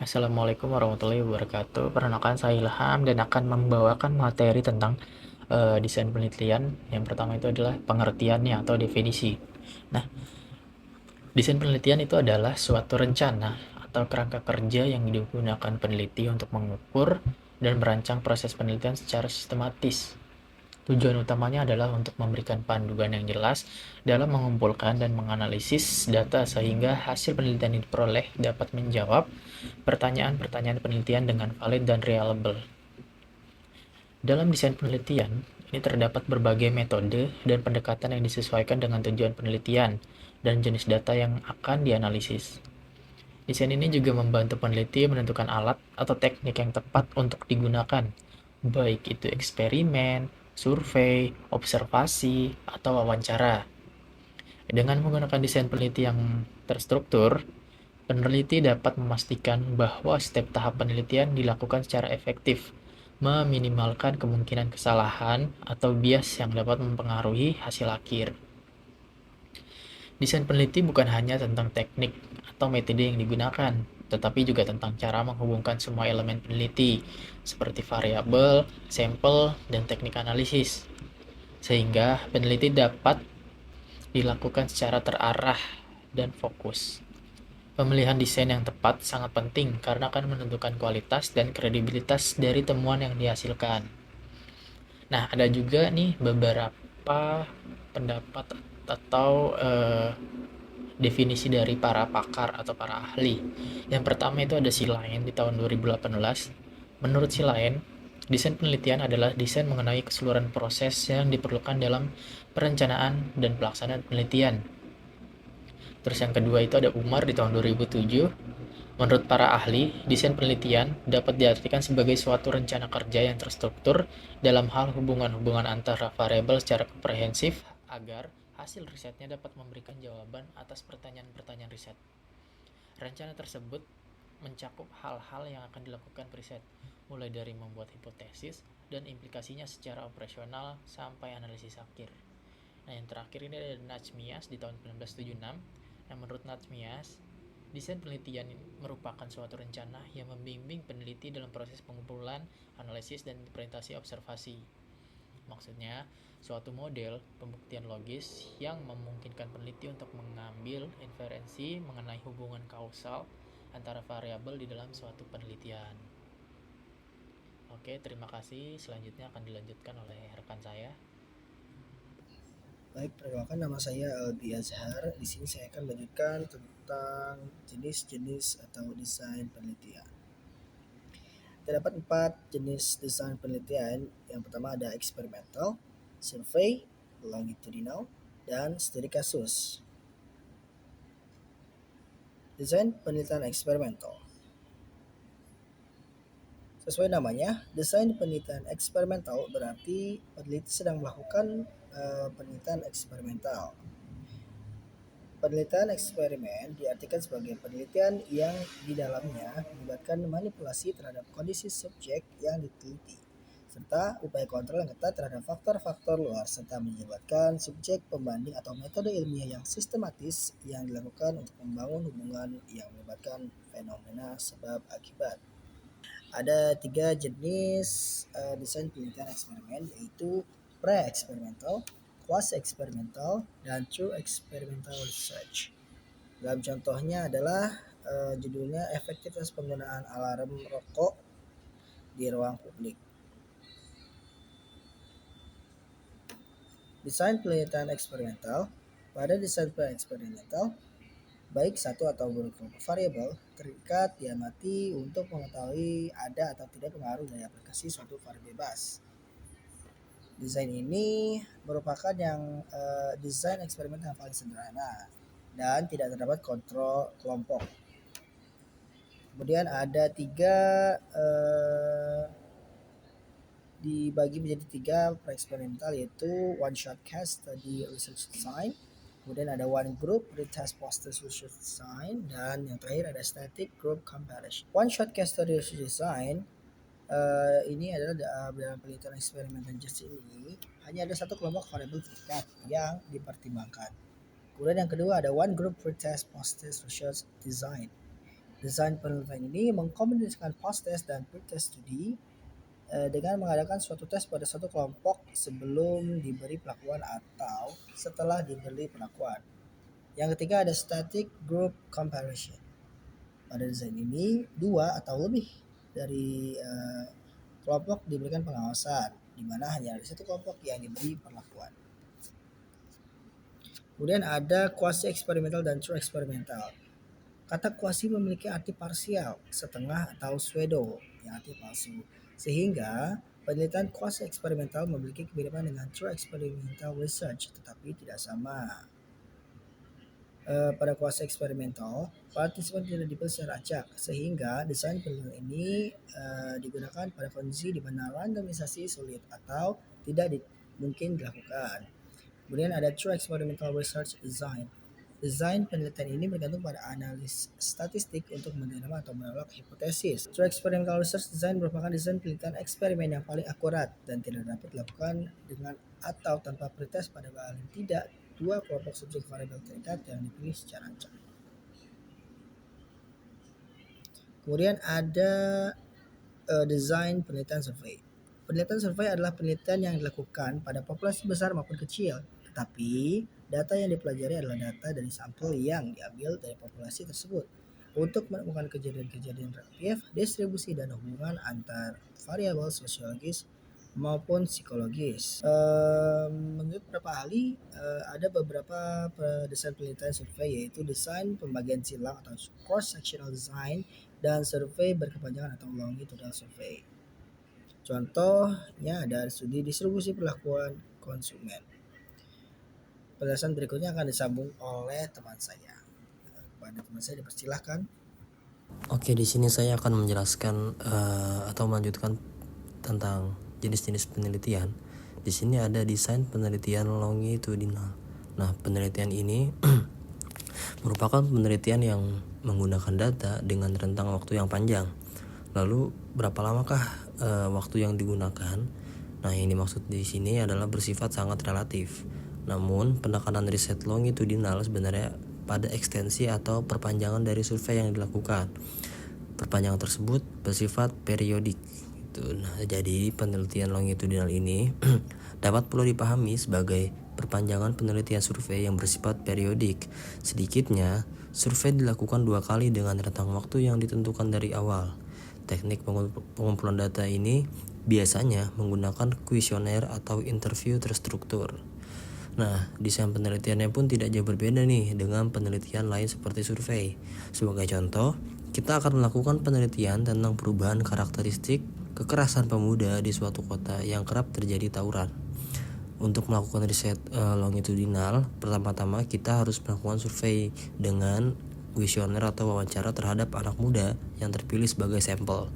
Assalamualaikum warahmatullahi wabarakatuh. Perkenalkan saya Ilham dan akan membawakan materi tentang desain penelitian. Yang pertama itu adalah pengertiannya atau definisi. Nah, desain penelitian itu adalah suatu rencana atau kerangka kerja yang digunakan peneliti untuk mengukur dan merancang proses penelitian secara sistematis. Tujuan utamanya adalah untuk memberikan panduan yang jelas dalam mengumpulkan dan menganalisis data sehingga hasil penelitian yang diperoleh dapat menjawab pertanyaan-pertanyaan penelitian dengan valid dan reliable. Dalam desain penelitian, ini terdapat berbagai metode dan pendekatan yang disesuaikan dengan tujuan penelitian dan jenis data yang akan dianalisis. Desain ini juga membantu peneliti menentukan alat atau teknik yang tepat untuk digunakan, baik itu eksperimen, survei, observasi, atau wawancara. Dengan menggunakan desain peneliti yang terstruktur, peneliti dapat memastikan bahwa setiap tahap penelitian dilakukan secara efektif, meminimalkan kemungkinan kesalahan atau bias yang dapat mempengaruhi hasil akhir. Desain peneliti bukan hanya tentang teknik atau metode yang digunakan, tetapi juga tentang cara menghubungkan semua elemen peneliti, seperti variabel, sampel, dan teknik analisis, sehingga peneliti dapat dilakukan secara terarah dan fokus. Pemilihan desain yang tepat sangat penting karena akan menentukan kualitas dan kredibilitas dari temuan yang dihasilkan. Nah, ada juga nih beberapa pendapat atau definisi dari para pakar atau para ahli. Yang pertama itu ada Silain di tahun 2018. Menurut Silain, desain penelitian adalah desain mengenai keseluruhan proses yang diperlukan dalam perencanaan dan pelaksanaan penelitian. Terus yang kedua itu ada Umar di tahun 2007. Menurut para ahli, desain penelitian dapat diartikan sebagai suatu rencana kerja yang terstruktur dalam hal hubungan-hubungan antara variabel secara komprehensif agar hasil risetnya dapat memberikan jawaban atas pertanyaan-pertanyaan riset. Rencana tersebut mencakup hal-hal yang akan dilakukan periset, mulai dari membuat hipotesis dan implikasinya secara operasional sampai analisis akhir. Nah, yang terakhir ini ada Najmias di tahun 1976. Yang menurut Najmias, desain penelitian merupakan suatu rencana yang membimbing peneliti dalam proses pengumpulan, analisis, dan interpretasi observasi. Maksudnya, suatu model pembuktian logis yang memungkinkan peneliti untuk mengambil inferensi mengenai hubungan kausal antara variabel di dalam suatu penelitian. Oke, terima kasih. Selanjutnya akan dilanjutkan oleh rekan saya. Baik, perkenalkan nama saya Albi Azhar. Di sini saya akan melanjutkan tentang jenis-jenis atau desain penelitian. Terdapat 4 jenis desain penelitian. Yang pertama ada eksperimental, survei, longitudinal, dan studi kasus. Desain penelitian eksperimental. Sesuai namanya, desain penelitian eksperimental berarti peneliti sedang melakukan penelitian eksperimental. Penelitian eksperimen diartikan sebagai penelitian yang di dalamnya melibatkan manipulasi terhadap kondisi subjek yang diteliti, serta upaya kontrol yang ketat terhadap faktor-faktor luar, serta melibatkan subjek pembanding atau metode ilmiah yang sistematis yang dilakukan untuk membangun hubungan yang melibatkan fenomena sebab akibat. Ada 3 jenis desain penelitian eksperimen, yaitu pre-eksperimental, quasi-eksperimental, dan true experimental research. Dalam contohnya adalah judulnya efektivitas penggunaan alarm rokok di ruang publik. Desain penelitian eksperimental. Pada desain eksperimental, baik satu atau beberapa variabel terikat diamati untuk mengetahui ada atau tidak pengaruh dari aplikasi suatu variabel bebas. Desain ini merupakan desain eksperimen yang paling sederhana dan tidak terdapat kontrol kelompok. Kemudian ada 3 dibagi menjadi 3 eksperimental, yaitu one shot case study research design, kemudian ada one group retest poster research design, dan yang terakhir ada static group comparison. One shot case study research design ini adalah dalam penelitian eksperimen Rangers ini hanya ada satu kelompok variabel terikat yang dipertimbangkan. Kemudian yang kedua ada one group retest poster research design. Desain penelitian ini mengkombinasikan post-test dan pre-test studi dengan mengadakan suatu tes pada satu kelompok sebelum diberi perlakuan atau setelah diberi perlakuan. Yang ketiga ada static group comparison. Pada desain ini, dua atau lebih dari kelompok diberikan pengawasan, di mana hanya ada satu kelompok yang diberi perlakuan. Kemudian ada quasi eksperimental dan true eksperimental. Kata quasi memiliki arti parsial, setengah atau pseudo, yang arti palsu. Sehingga penelitian quasi eksperimental memiliki kemiripan dengan true experimental research, tetapi tidak sama. Pada quasi eksperimental, partisipan tidak dipilih secara acak, sehingga desain penelitian ini digunakan pada kondisi di mana randomisasi sulit atau tidak mungkin dilakukan. Kemudian ada true experimental research design. Desain penelitian ini bergantung pada analis statistik untuk menerima atau menolak hipotesis. True experimental research design merupakan desain penelitian eksperimen yang paling akurat dan tidak dapat dilakukan dengan atau tanpa pretest pada paling tidak dua kelompok subjek variabel terikat yang dipilih secara acak. Kemudian ada desain penelitian survei. Penelitian survei adalah penelitian yang dilakukan pada populasi besar maupun kecil, tetapi data yang dipelajari adalah data dari sampel yang diambil dari populasi tersebut untuk menemukan kejadian-kejadian relatif, distribusi, dan hubungan antar variabel sosiologis maupun psikologis. Menurut beberapa ahli, ada beberapa desain penelitian survei, yaitu desain pembagian silang atau cross-sectional design dan survei berkepanjangan atau longitudinal survey. Contohnya ada studi distribusi perlakuan konsumen. Penjelasan berikutnya akan disambung oleh teman saya. Kepada teman saya dipersilahkan. Oke, di sini saya akan menjelaskan atau melanjutkan tentang jenis-jenis penelitian. Di sini ada desain penelitian longitudinal. Nah, penelitian ini merupakan penelitian yang menggunakan data dengan rentang waktu yang panjang. Lalu berapa lamakah waktu yang digunakan? Nah, ini maksud di sini adalah bersifat sangat relatif. Namun, penekanan riset longitudinal sebenarnya pada ekstensi atau perpanjangan dari survei yang dilakukan. Perpanjangan tersebut bersifat periodik. Nah, jadi penelitian longitudinal ini dapat perlu dipahami sebagai perpanjangan penelitian survei yang bersifat periodik. Sedikitnya, survei dilakukan 2 kali dengan rentang waktu yang ditentukan dari awal. Teknik pengumpulan data ini biasanya menggunakan kuesioner atau interview terstruktur. Nah, desain penelitiannya pun tidak jauh berbeda nih dengan penelitian lain seperti survei. Sebagai contoh, kita akan melakukan penelitian tentang perubahan karakteristik kekerasan pemuda di suatu kota yang kerap terjadi tawuran. Untuk melakukan riset longitudinal, pertama-tama kita harus melakukan survei dengan kuesioner atau wawancara terhadap anak muda yang terpilih sebagai sampel.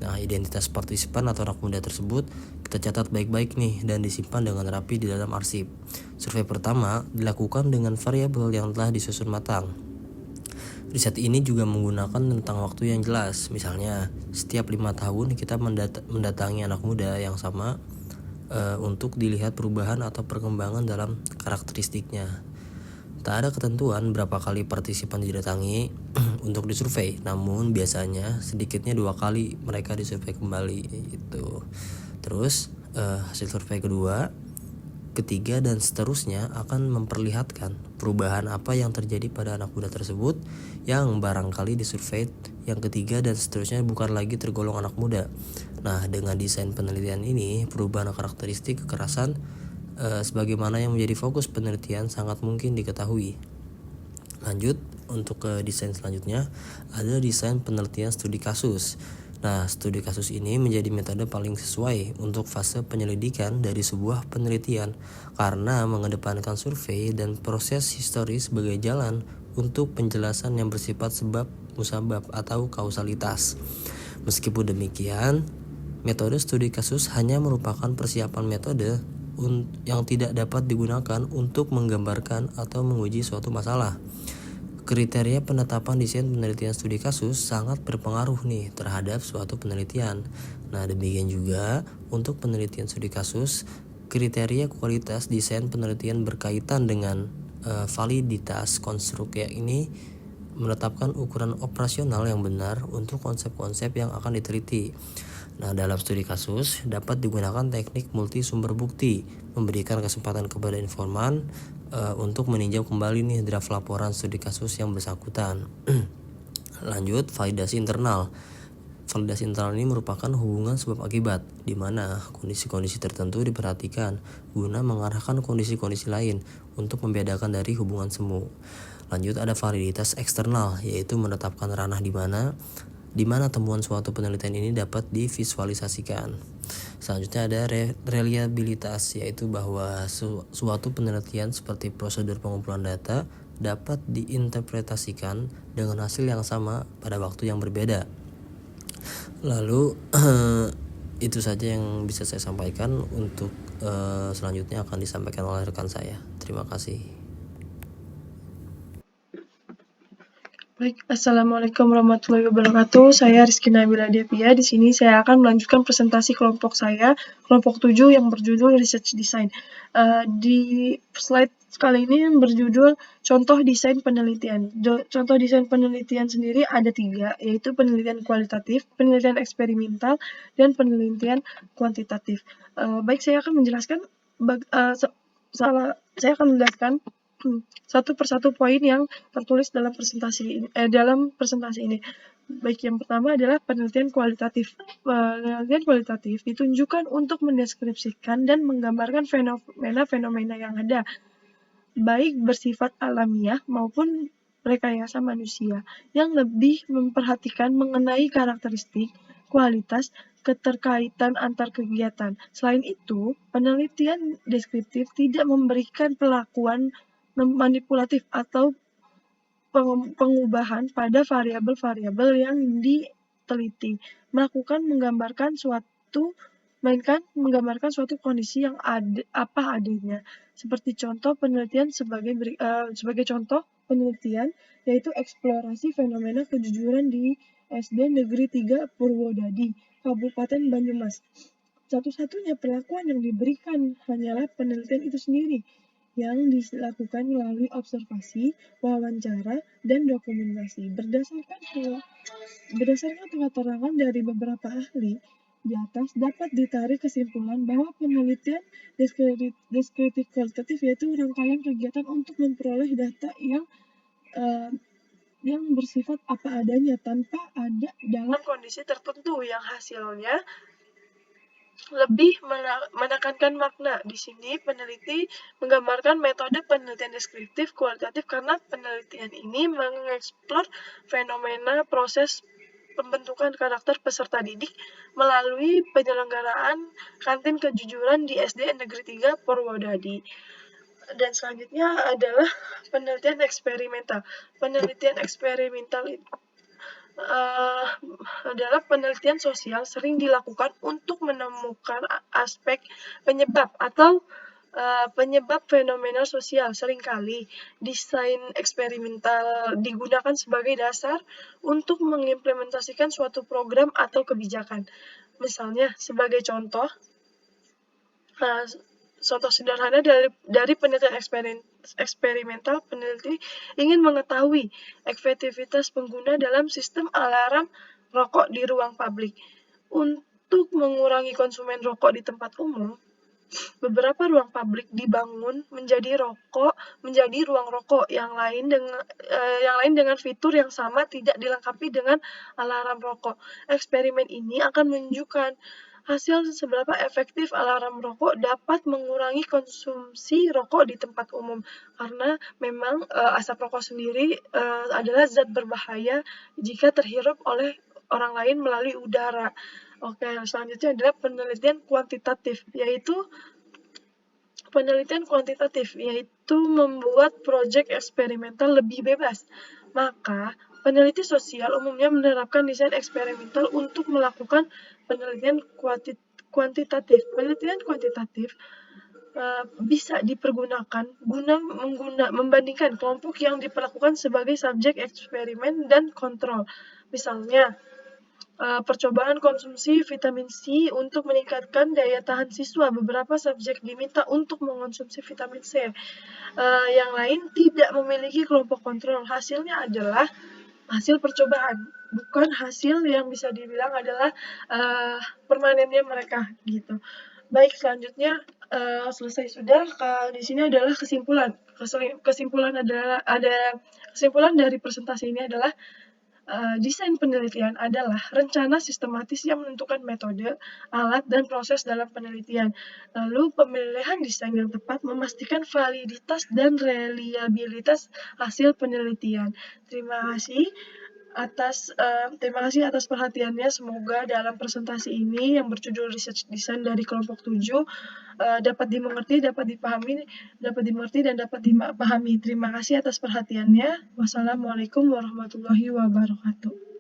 Nah, identitas partisipan atau anak muda tersebut kita catat baik-baik nih dan disimpan dengan rapi di dalam arsip. Survei pertama dilakukan dengan variabel yang telah disusun matang. Riset ini juga menggunakan rentang waktu yang jelas. Misalnya, setiap 5 tahun kita mendatangi anak muda yang sama untuk dilihat perubahan atau perkembangan dalam karakteristiknya. Tak ada ketentuan berapa kali partisipan didatangi untuk disurvei, namun biasanya sedikitnya 2 kali mereka disurvei kembali itu. Terus hasil survei kedua, ketiga, dan seterusnya akan memperlihatkan perubahan apa yang terjadi pada anak muda tersebut yang barangkali disurvei yang ketiga dan seterusnya bukan lagi tergolong anak muda. Nah, dengan desain penelitian ini, perubahan karakteristik kekerasan sebagaimana yang menjadi fokus penelitian sangat mungkin diketahui. Lanjut, untuk ke desain selanjutnya ada desain penelitian studi kasus. Nah, studi kasus ini menjadi metode paling sesuai untuk fase penyelidikan dari sebuah penelitian karena mengedepankan survei dan proses historis sebagai jalan untuk penjelasan yang bersifat sebab musabab atau kausalitas. Meskipun demikian, metode studi kasus hanya merupakan persiapan metode yang tidak dapat digunakan untuk menggambarkan atau menguji suatu masalah. Kriteria penetapan desain penelitian studi kasus sangat berpengaruh nih terhadap suatu penelitian. Nah, demikian juga untuk penelitian studi kasus, kriteria kualitas desain penelitian berkaitan dengan validitas konstruk, ya ini menetapkan ukuran operasional yang benar untuk konsep-konsep yang akan diteliti. Nah, dalam studi kasus dapat digunakan teknik multi sumber bukti, memberikan kesempatan kepada informan untuk meninjau kembali nih draft laporan studi kasus yang bersangkutan. Lanjut, validasi internal. Validasi internal ini merupakan hubungan sebab akibat, di mana kondisi-kondisi tertentu diperhatikan guna mengarahkan kondisi-kondisi lain untuk membedakan dari hubungan semu. Lanjut, ada validitas eksternal, yaitu menetapkan ranah di mana temuan suatu penelitian ini dapat divisualisasikan. Selanjutnya ada reliabilitas, yaitu bahwa suatu penelitian seperti prosedur pengumpulan data dapat diinterpretasikan dengan hasil yang sama pada waktu yang berbeda. Lalu itu saja yang bisa saya sampaikan. Untuk selanjutnya akan disampaikan oleh rekan saya. Terima kasih. Baik, Assalamualaikum warahmatullahi wabarakatuh. Saya Rizky Nabila Devia. Di sini saya akan melanjutkan presentasi kelompok saya, kelompok 7 yang berjudul Research Design. Di slide kali ini yang berjudul Contoh Desain Penelitian. Contoh desain penelitian sendiri ada 3, yaitu penelitian kualitatif, penelitian eksperimental, dan penelitian kuantitatif. Baik, saya akan menjelaskan saya akan menjelaskan satu persatu poin yang tertulis dalam presentasi ini. Baik, yang pertama adalah penelitian kualitatif. Penelitian kualitatif ditunjukkan untuk mendeskripsikan dan menggambarkan fenomena-fenomena yang ada, baik bersifat alamiah maupun rekayasa manusia, yang lebih memperhatikan mengenai karakteristik, kualitas, keterkaitan antar kegiatan. Selain itu, penelitian deskriptif tidak memberikan perlakuan manipulatif atau pengubahan pada variabel-variabel yang diteliti, menggambarkan suatu kondisi yang apa adanya. Seperti contoh penelitian sebagai contoh penelitian yaitu eksplorasi fenomena kejujuran di SD Negeri 3 Purwodadi, Kabupaten Banyumas. Satu-satunya perlakuan yang diberikan hanyalah penelitian itu sendiri, yang dilakukan melalui observasi, wawancara, dan dokumentasi. Berdasarkan keterangan dari beberapa ahli di atas, dapat ditarik kesimpulan bahwa penelitian deskriptif kualitatif yaitu rangkaian kegiatan untuk memperoleh data yang bersifat apa adanya tanpa ada dalam kondisi tertentu, yang hasilnya lebih menekankan makna. Di sini peneliti menggambarkan metode penelitian deskriptif kualitatif karena penelitian ini mengeksplor fenomena proses pembentukan karakter peserta didik melalui penyelenggaraan kantin kejujuran di SD Negeri 3 Purwodadi. Dan selanjutnya adalah penelitian eksperimental. Penelitian eksperimental adalah penelitian sosial sering dilakukan untuk menemukan aspek penyebab atau penyebab fenomena sosial. Seringkali desain eksperimental digunakan sebagai dasar untuk mengimplementasikan suatu program atau kebijakan. Misalnya, sebagai contoh sederhana dari penelitian eksperimental, peneliti ingin mengetahui efektivitas pengguna dalam sistem alarm rokok di ruang publik. Untuk mengurangi konsumen rokok di tempat umum, beberapa ruang publik dibangun menjadi ruang rokok yang lain dengan fitur yang sama tidak dilengkapi dengan alarm rokok. Eksperimen ini akan menunjukkan hasil seberapa efektif alarm rokok dapat mengurangi konsumsi rokok di tempat umum, karena memang asap rokok sendiri adalah zat berbahaya jika terhirup oleh orang lain melalui udara. Oke, selanjutnya adalah penelitian kuantitatif, yaitu membuat proyek eksperimental lebih bebas. Maka, peneliti sosial umumnya menerapkan desain eksperimental untuk melakukan penelitian kuantitatif. Penelitian kuantitatif bisa dipergunakan guna membandingkan kelompok yang diperlakukan sebagai subjek eksperimen dan kontrol. Misalnya, percobaan konsumsi vitamin C untuk meningkatkan daya tahan siswa. Beberapa subjek diminta untuk mengonsumsi vitamin C. Yang lain tidak memiliki kelompok kontrol. Hasilnya adalah hasil percobaan, bukan hasil yang bisa dibilang adalah permanennya mereka gitu. Baik, selanjutnya selesai sudah. Di sini adalah kesimpulan. Kesimpulan dari presentasi ini adalah desain penelitian adalah rencana sistematis yang menentukan metode, alat, dan proses dalam penelitian. Lalu pemilihan desain yang tepat memastikan validitas dan reliabilitas hasil penelitian. Terima kasih atas perhatiannya. Semoga dalam presentasi ini yang berjudul Research Design dari kelompok 7 dapat dimengerti, dapat dimengerti dan dapat dipahami. Terima kasih atas perhatiannya. Wassalamualaikum warahmatullahi wabarakatuh.